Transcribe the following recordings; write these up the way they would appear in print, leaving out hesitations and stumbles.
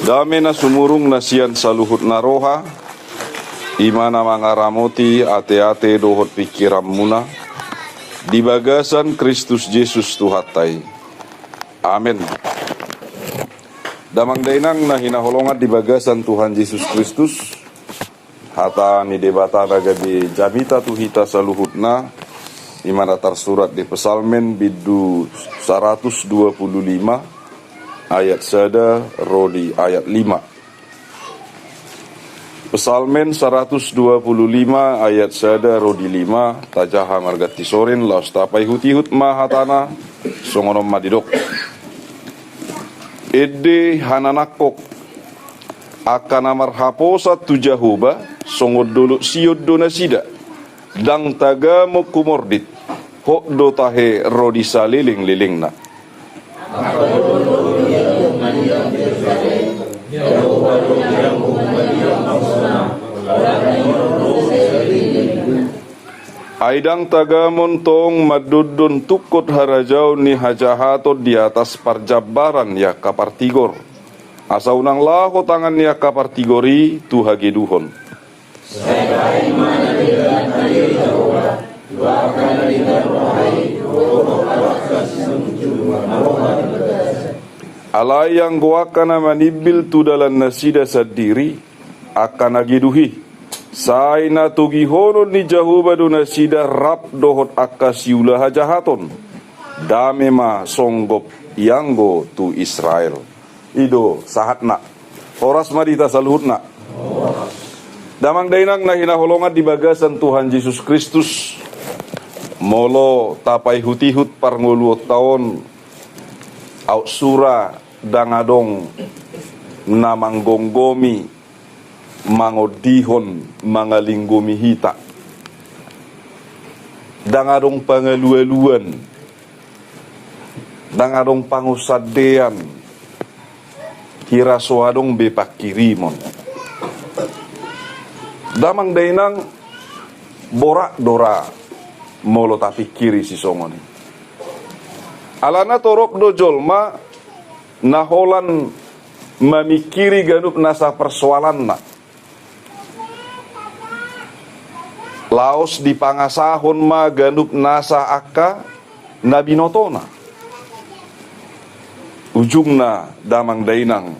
Dame na sumurung na siyan sa luhut na roha, imana mga ramoti ate-ate dohot pikiram muna, di bagasan Kristus Yesus Tuhatay. Amen. Damang dainang na hinaholongan di bagasan Tuhan Yesus Kristus, hata ni debata gabi jamita tuhita sa luhut na, imana tersurat di Pesalmen bidu 125, ayat 1 rodi ayat 5. Pesalmen 125 ayat 1 rodi 5 tajaha margati sorin laus tapai hutihut mahatana songonom madidok. Ede hananakok akan amar haposa tujahuba songod dulu siod dona sida dang tagamo kumordit hok do tahe rodi saliling lilingna. Aidang tagamon tong madudun tukot harajau ni hajahato di atas parjabaran ya kapartigor. Asa unang laho tangan ya kapartigori tuhageduhon. Alai yang gua kana manibil tu dalam nasida sadiri akan agiduhi. Saina tugi honon ni jahuba do nasida rap dohot akasiula hajahaton. Dame ma songgop yanggo tu Israel. Ido sahatna. Horas madita saluhutna. Damang dainang na hinaholongan di bagasan Tuhan Yesus Kristus. Molo tapai hutihut parnguluot taon. Out sura dangadong namanggonggomi mangodihon mangalinggomi hita dangadong pangalualuan dangadong pangusadean hirasoadong bepakirimon damang dainang borak dora molo tapi kiri si songoni alana torop do jolma naholan memikiri ganup nasa persoalan na laos di pangasahon ma ganup nasa akka nabinotona ujungna damang dainang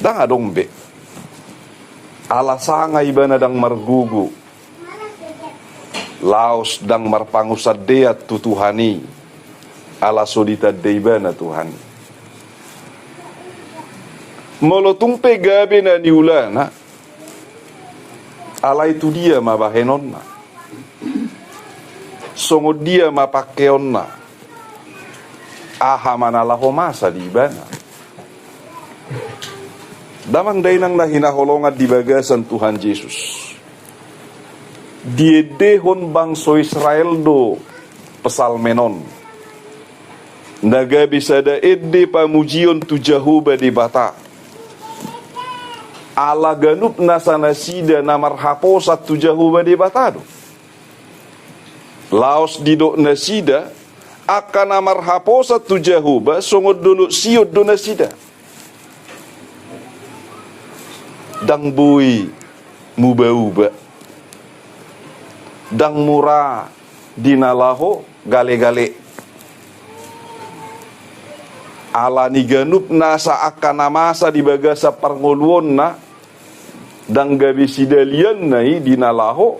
dang adong be alasangay ba na dang margugu laos dang marpangusadeat tutuhani ala sodita deiba na Tuhan. Molotung pegabe na niula na ala itu dia mabahenon na songod dia mapakeon na aha manalaho masa di ibana damang dainang na hinaholongan di bagasan Tuhan Yesus diedehon bangso Israel do pesalmenon naga bisa da edde pamujion tujahuba di bata ala ganup nasana sida namar haposat tujahuba di batado laos didok nasida akan namar haposat tujahuba songod dulu siod do nasida dang bui mubauba dang mura dinalaho gale-gale ala ni ganup nasa akan namasa di bagasa parngoluon na dang gabi sidalian nai dinalaho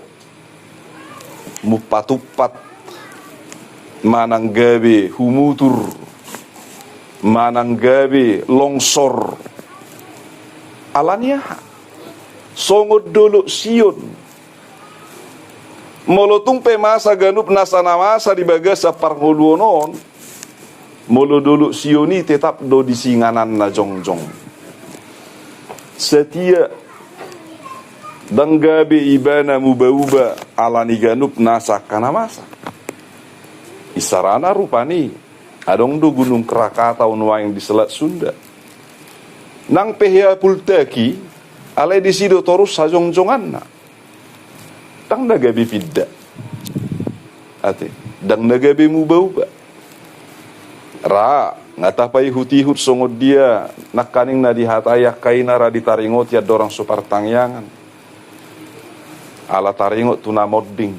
mupatupat manang gabi humutur manang gabi longsor alania songod dolo sion molotung pemasa ganup nasa namasa di bagasa parngoluonon molo dulu sioni tetap do di singanan na jongjong setia danggabe ibana mubauba alani ganup nasa kanamasa isarana rupani adong do gunung Krakatau nuang di Selat Sunda nang pehia pultaki alai di sido torus sajongjongan na tang nagabe pidda ate dang nagabe mubauba ra ngatapai hutihut songod dia nakaning na dihataya kaina ra ditaringot ya dorang supartangyangan ala taringot tunamodding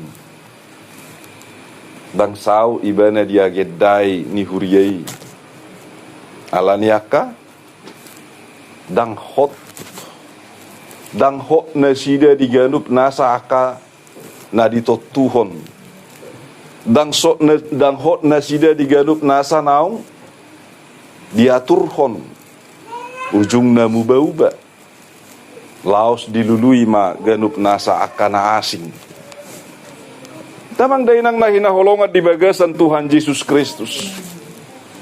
dang sau ibana dia gedai ni huriyai ala niaka dang hot na sida diganup nasa aka na ditotuhon dang hot na sida diganup nasa naung diaturhon ujung na muba-uba laos dilului ma ganup nasa akana asing tamang dainang nahinaholongan di bagasan Tuhan Yesus Kristus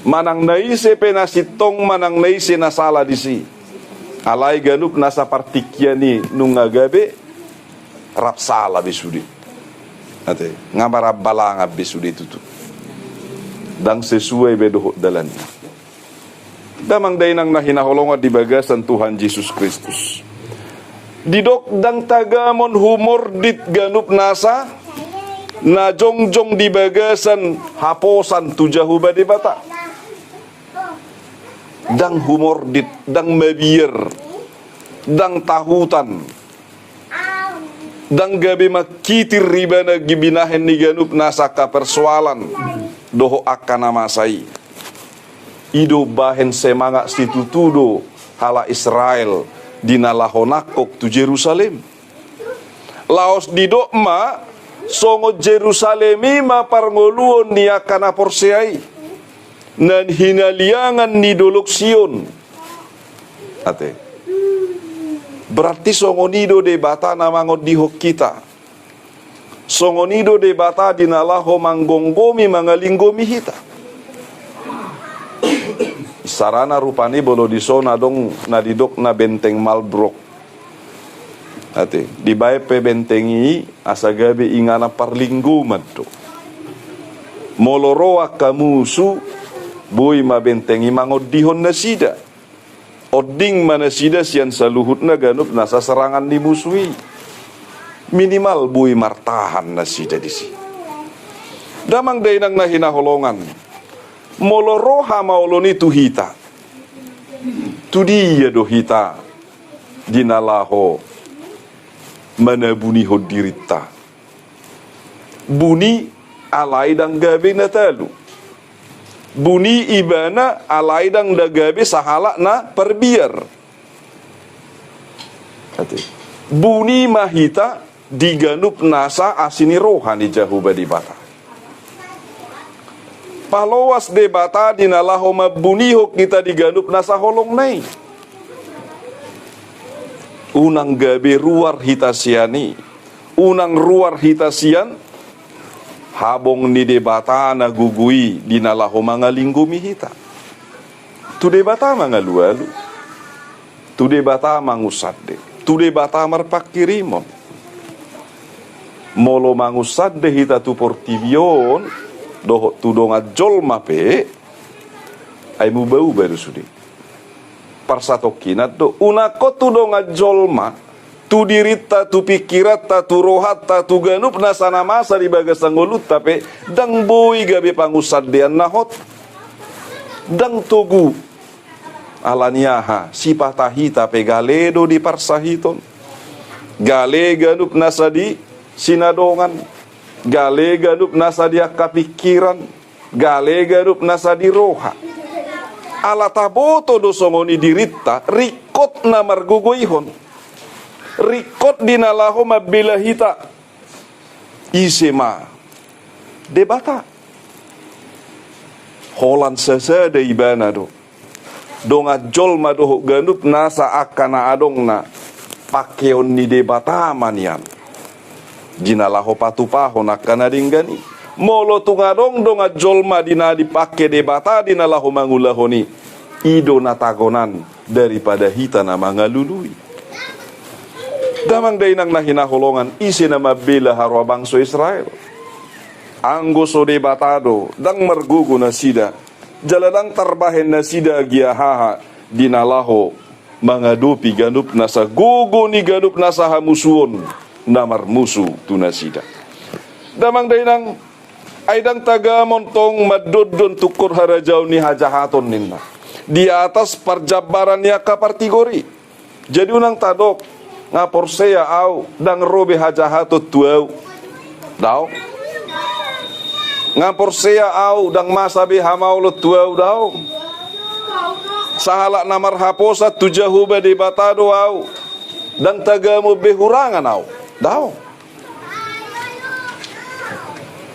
manang naise penasitong manang naise nasala disi alai ganup nasa partikyani nung agabe rapsala bisudi ate ngamara balanga bisudi tutu dang sesuai bedoh dalan damang dainang nahinaholongan di bagasan Tuhan Yesus Kristus didok dang tagamon humor dit ganup nasa na jongjong di bagasan haposan tujahuba di bata dang humor dit dang mabier dang tahutan dang gabe makitir ribana gibinahen ni ganup nasa ka persoalan doho akana masai ido bahen semanga situtudo hala Israel dinalahonakok tu Jerusalem laos didok ma songo Jerusalemi ma parngoluon ni akana porseai nan hinaliangan ni dolok Sion ate berarti songo nido de bata namangon dihok kita songo nido de bata dinalaho manggonggomi mangalinggomi hita sarana rupani bolo di sona dong na didok na benteng Malbrok ate di bae pe bentengi asagabe ingana parlingguman to moloroa kamusu boy ma bentengi mangodihon na sida odding mana sida sian saluhut na ganup nasa serangan dimusuhi minimal boy martahan na sida disi damang dainang nahinaholongan moloroha mauloni tu hita tu dia do hita dinalaho mana buni hodirita buni alai dang gabe na talu buni ibana alai dang dagabe sahala na perbiar buni mahita diganup nasa asini rohani jahuba di bata palowas de bata dinalaho mabunihok kita diganup nasa holong nai unang gabe ruar hitasiani unang ruar hitasian habong ni de bata na gugui dinalaho mangalinggumi hita tu de bata mangalualu tu de bata mangusadde tu de bata marpakirimon molo mangusadde hita tu portivion doh tudonga jolma pe ay mubau baru sudi parsatokinat do unako tudonga jolma tu dirita tu pikirata tu rohata tu ganup nasana masa di bagasanggolut tapi dang boy gabe pangusaddean nahot dang togu alaniaha sipatahita pe galedo di parsahiton gale ganup nasa di sinadongan gale ganup nasa dia kapikiran gale ganup nasa di roha ala taboto do songoni dirita rikot na margugoihon rikot dinalaho mabila hita isema debata holan sesede ibana do donga jol madoh ganup nasa akana adong na pakeon ni debata manian jinalaho patupaho nakana dinggani molo tungadong donga jolma dina dipake debata dinalaho mangulahoni ido natagonan daripada hita na mangalului damang dainang nahinaholongan isi na mabela harwa bangso Israel anggo so debatado dang mergugu na sida jaladang tarbahen na sida giahaha dinalaho mangadupi ganup nasa gugu ni ganup nasa hamusuon namar musu tunasida damang dainang Aidang taga montong madodon tukur harajau ni hajahaton ninna. Di atas perjabaran ya kapartigori. Jadi unang tadok ngapor saya au dang robe hajahatot tuau. Dau. Ngapor saya au dang masabe hamaulot tuau dau. Sahala namar haposa tujahuba di batado au. Dan tagamu behurangan au. Dau.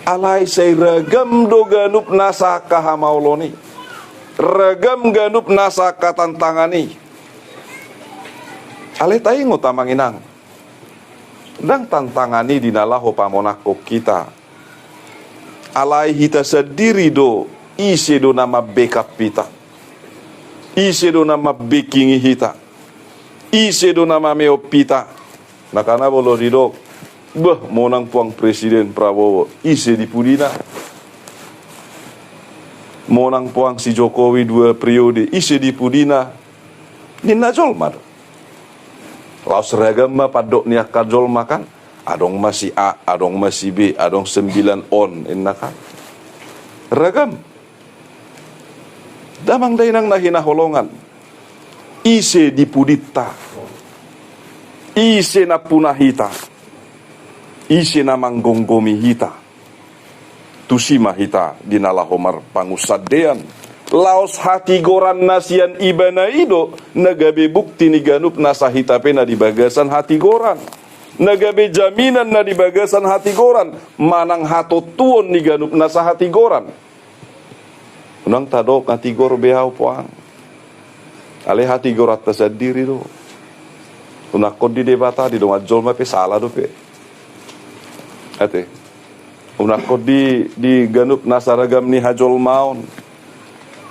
Alai say ragam do ganup nasa kahamauloni. Ragam ganup nasa katantangani. Alai taing utamanginang. Dang tantangani dinalaho pamonako kita. Alai hita sendiri do isi do nama backup kita. Isi do nama baking hita. Isi do nama meopita. Nakana bolo ridok. Bah, monang puang Presiden Prabowo isi di Pudina. Monang puang si Jokowi 2 periode isi di Pudina. Nina jol madu. Lau seragam ma padok niak kajol makan. Adong masih A, adong masih B, adong 9 on innakan. Ragam. Damang dainang nahina holongan. Isi di Pudita. Isi na punahita. Isi namang gonggomi hita. Tusima hita dinalahomar pangusadean. Laos hati goran nasian ibana ido. Nagabe bukti ni ganup nasa hita pena di bagasan hati goran. Nagabe jaminan na di bagasan hati goran. Manang hato tuon ni ganup nasa hati goran. Unang tadok hati gor behau puang. Ale hati gorat tasadiri do. Unakod di debata di dong ajol mape salah do pe. Ate, unakod di ganup nasaragam ni hajol maon,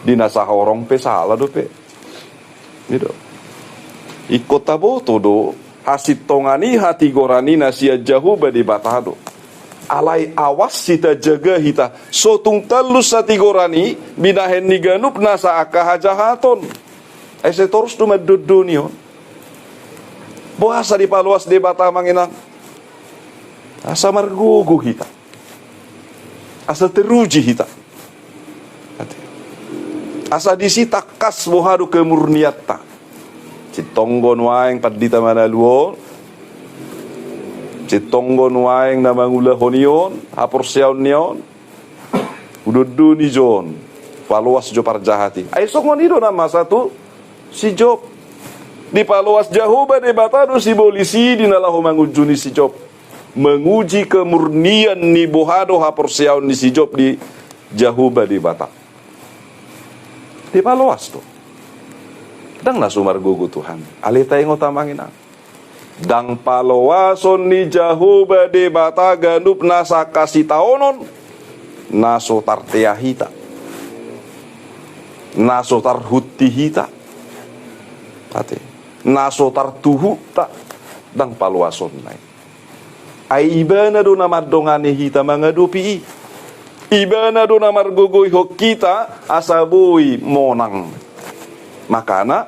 di nasa horong pe salah do pe, gitu. Ikut taboto do hasit tongani hati gorani nasia jauh badi batado. Alai awas sita jaga hita, sotung telus hati gorani binahen ni ganup nasa akahajahaton. Ese terus tu medudunion. Boasa di paluas debata manginang. Asa margugu hita. Asa teruji hita. Asa disita kas bohadu kemurniatta. Citonggon waeng padita manaluon. Citonggon waeng namangula honion. Hapor siaun nion. Ududu ni jon. Paluas jo parjahati. Ay songon ido nama satu. Si Job. Di paluas jahuba debatado si polisi dinalahu mangujuni si Job. Menguji kemurnian ni bohado haporsiaun ni si Job di jahuba di Batak. Di paluas tu. Dang nasumar gugu Tuhan. Alita yang utamangin ang. Dang paluason ni jahuba di Batak ganup nasa kasih taonon. Naso tarteahita. Naso tarhutihita. Ate. Naso tartuhu tak. Dang paluason naik. Ay ibana do na madongani hita mga dupi. Ibana do na margugoy ho kita asaboy monang. Makana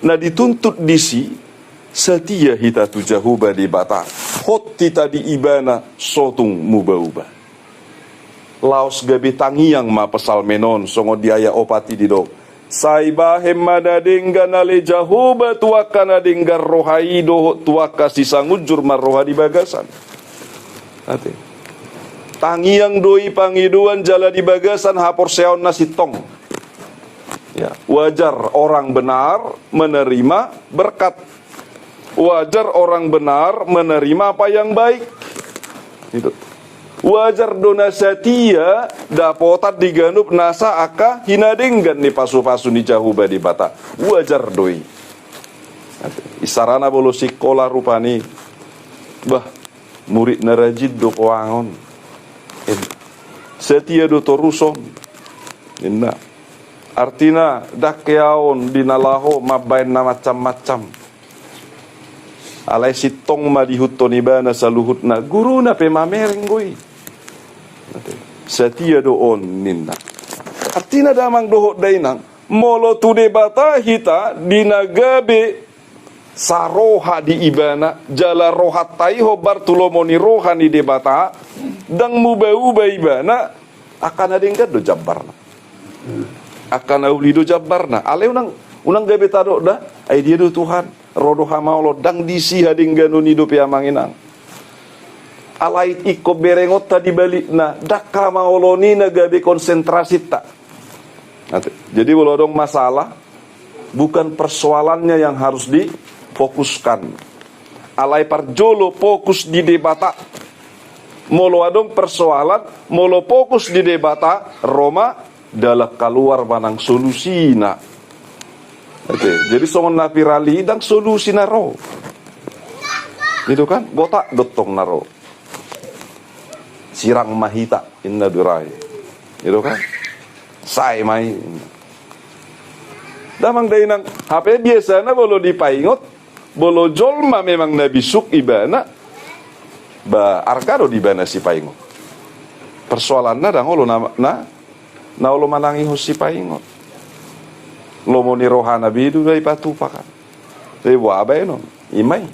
na dituntut disi setia hita tu jahuba di bata. Hot tita di ibana sotung muba-uba. Laos gabi tangiang mapesal menon songo diaya opati di dok. Saibahem madadengga nale jahuba tuaka nadengga rohai doho tuaka sisangujur marroha di bagasan. Ate. Tangiang doi pangiduan jala di bagasan hapor seon nasi tong. Ya, wajar orang benar menerima berkat. Wajar orang benar menerima apa yang baik. Itu. Wajar dona satia dapotat diganup nasa aka hinadenggan ni pasu-pasu ni jahuba di bata. Wajar doi. Isarana bolo sikola rupani. Bah, murid narajid do koangon. Setia do toruson. Inna. Artina dakyaon dinalaho mabain na macam-macam. Alay sitong madihutton ibana sa luhut na guru na pe mamereng goy. Setia doon ninna. Artina damang dohot dainang molo tu debata hita dinagabe saroha di ibana jala rohat taiho bartulomoni roha ni debata dang muba-uba ibana akan ada yang do jabarna. Akan auli do jabarna. Ale unang gabe tado dah ai dia do Tuhan rodo hamaulo dang disi hading ganuni do piamanginang. Alait iko berengot tadi balikna dakka maoloni na gabe konsentrasi tak. Jadi kalau dong masalah bukan persoalannya yang harus difokuskan. Alai parjolo fokus di debata. Molo adong persoalan, molo fokus di debata, Roma dalam keluar manang solusi na. Jadi songon napi rali dang solusi naro. Itu kan botak dotong naro. Sirang mahita inna durai. Itu kan sai mai. Damang day nang HP biasa na bolo dipaingot, bolo jolma memang nabi suk ibana, ba arkado di bana si paingot. Persoalan na dang olo na olo manangi hos si paingot. Lomo ni rohana bidu day patupakan. Day wabay no, imay.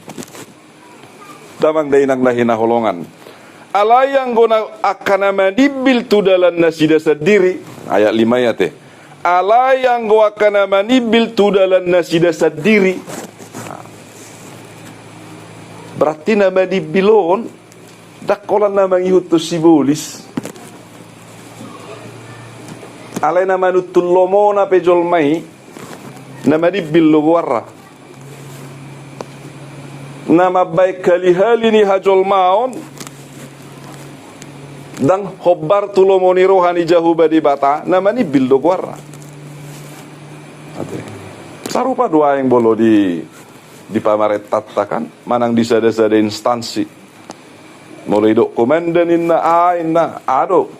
Damang day nang nahinaholongan. Alayang guna akan manibil tudalan nasida sendiri. Ayat 5 ya teh. Alayang go akan manibil tudalan nasida sendiri. Berarti nama dibilon dakolan nama ihutus sibulis. Alay nama nutul lomona pejol mai nama dibil lo warra. Nama baik kali hal ini hajol maon dang hobbar tulomoni rohani jahuba di bata namani bildo guarra. Sarupa dua yang bolo di pamaret tatakan manang disada-sada instansi mulai dok komandan inna ado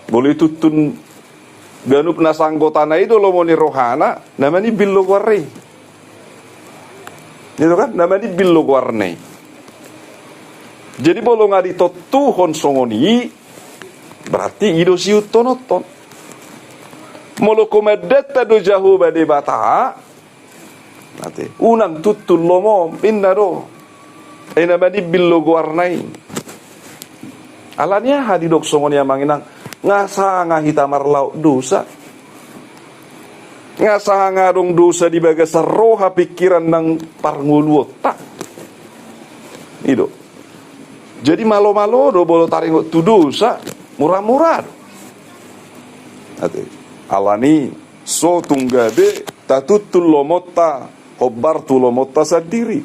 boleh tutun ganup nasanggotana itu lomoni rohana namani bildo guarri. Itu kan namani bildo guarne. Jadi bolo ngadi tuhon songoni berarti ido siu tonoton. Molo komadeta do jahu bade bata. Nanti unang tutul lomo pinna do. Ena badi billo warnai. Alanya hadi dok songon yang manginang ngasa ngahita marlau dosa. Ngasa ngadong dosa di bagas roha pikiran nang parnguluo tak. Ido. Jadi malo-malo do bolo taringot tu dosa. Murah-murah. Alani so tunggabe tatutul lomota hobbar tu lomota sendiri.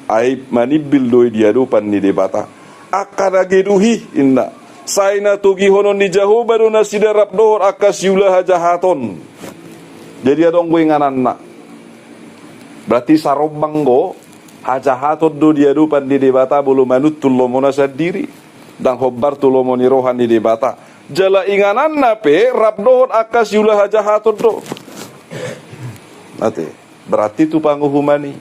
Aib manibil doi diadupan ni debata. Akana geduhi inna. Saina tugi honon ni jahu baru nasidarap dohor akasyulah jahaton. Jadi adong gue ngananna. Berarti sarobang go hajahaton do diadupan di debata bulu manutul lomona sendiri. Dan hobbar tulomoni rohani di bata jala inganan nape rabdohon akas yulah jahatun do. Nanti berarti tu panguhumani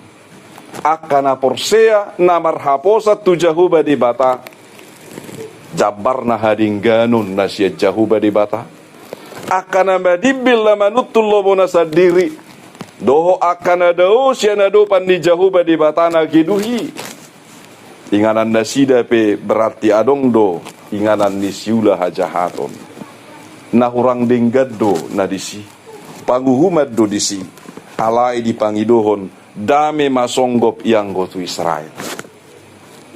akana porsea namar haposa tu jahuba di bata jabar na hadingganun nasya jahuba di bata akana madibil lamanutul lomona sadiri doho akana dao siana do pandi jahuba di bata na giduhi. Inganan nasida pe berarti adong do inganan nisiula hajahaton. Na hurang denggado na disi. Panguhumat do disi. Alai dipangidohon dame masonggop yang gotu Israel.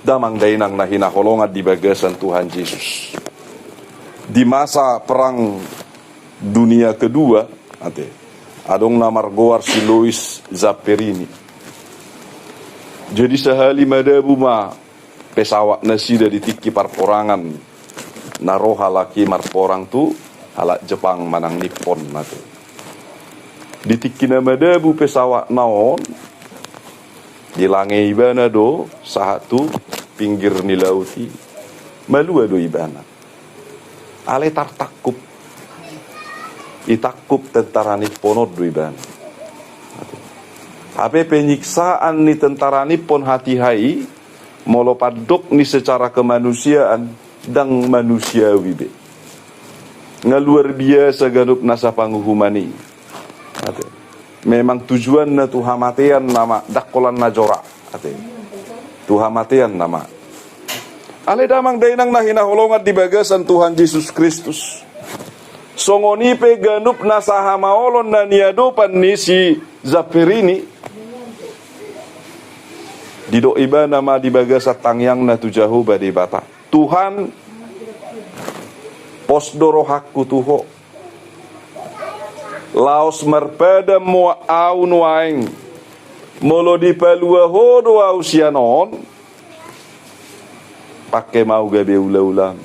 Damang dainang nahinakolongan di bagasan Tuhan Yesus. Di masa perang dunia kedua, adong namar goar si Louis Zapperini. Jadi sehali madabu ma pesawat nasida ditiki parporangan naroha laki marporang tu halak Jepang manang Nippon matu. Ditiki nama dabu pesawat naon dilangai ibana do satu pinggir ni lauti malu ado ibana. Ale tartakup itakup tentara Nipponod do ibana. Ape penyiksaan ni tentara Nippon hati hai molo padok ni secara kemanusiaan dan manusiawi be. Ngaluar biasa ganup nasa panguhumani. Memang tujuan na tuhamatian nama dakolan najora. Tuhamatian nama. Ale damang dainang nahinaholongan di bagasan Tuhan Yesus Kristus. Songoni pe ganup nasaha maolon na niadopan ni si Zapirini. Dido iba nama dibaga sa tangyang na tujahu badi bata. Tuhan posdoro hakku tuho. Laos merpada mo aun waing. Molo di palua hodo au sianon. Pakai mau gabe ula-ulam.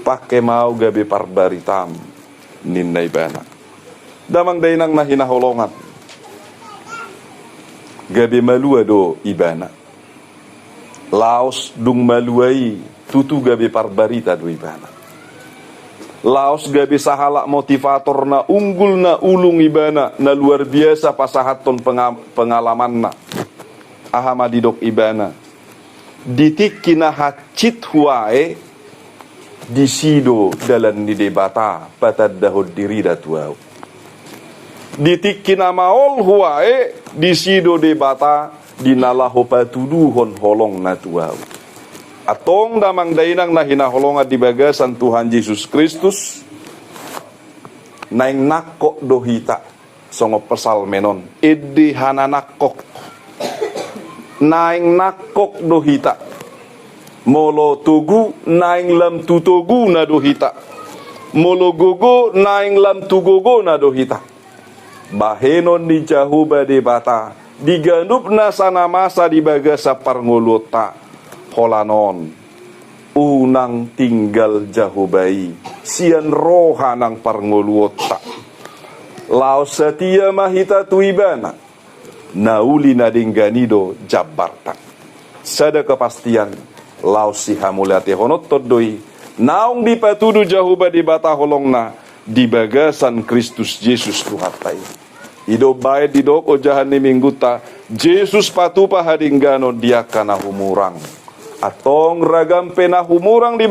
Pakai mau gabe parbaritam ninna ibana. Damang dainang nahinaholongan. Gabe malua do ibana. Laos dung maluai tutu gabe parbarita do ibana. Laos gabe sahala motivator na unggul na ulung ibana na luar biasa pasahaton pengalaman na. Ahamadidok ibana. Ditik kina hacit huae disido dalam ni debata patad dahod diri datuau. Ditik kina maol huae disido debata dinalaho patuduhon holong natuau. Atong damang dainang nahinaholongan di bagasan Tuhan Yesus Kristus naing nakok dohita songo pesal menon edi hananakok naing nakok dohita molo tugu naing lam tutogu na dohita molo gogo naing lam tugogo na dohita bahenon di jahuba de bata diganup na sana masa di bagasa parngolota holanon unang tinggal jahubai sian roha nang parngolota lao setia mahita tuibana nauli nadingganido jabarta sada kepastian lau si hamulate honot todoi naung dipatudu jahuba di bata holongna di bagasan Kristus Yesus tuhatai ido bae didok ojahan ni mingguta Yesus patupa hadinggano dia kana humurang atong ragam pena humurang di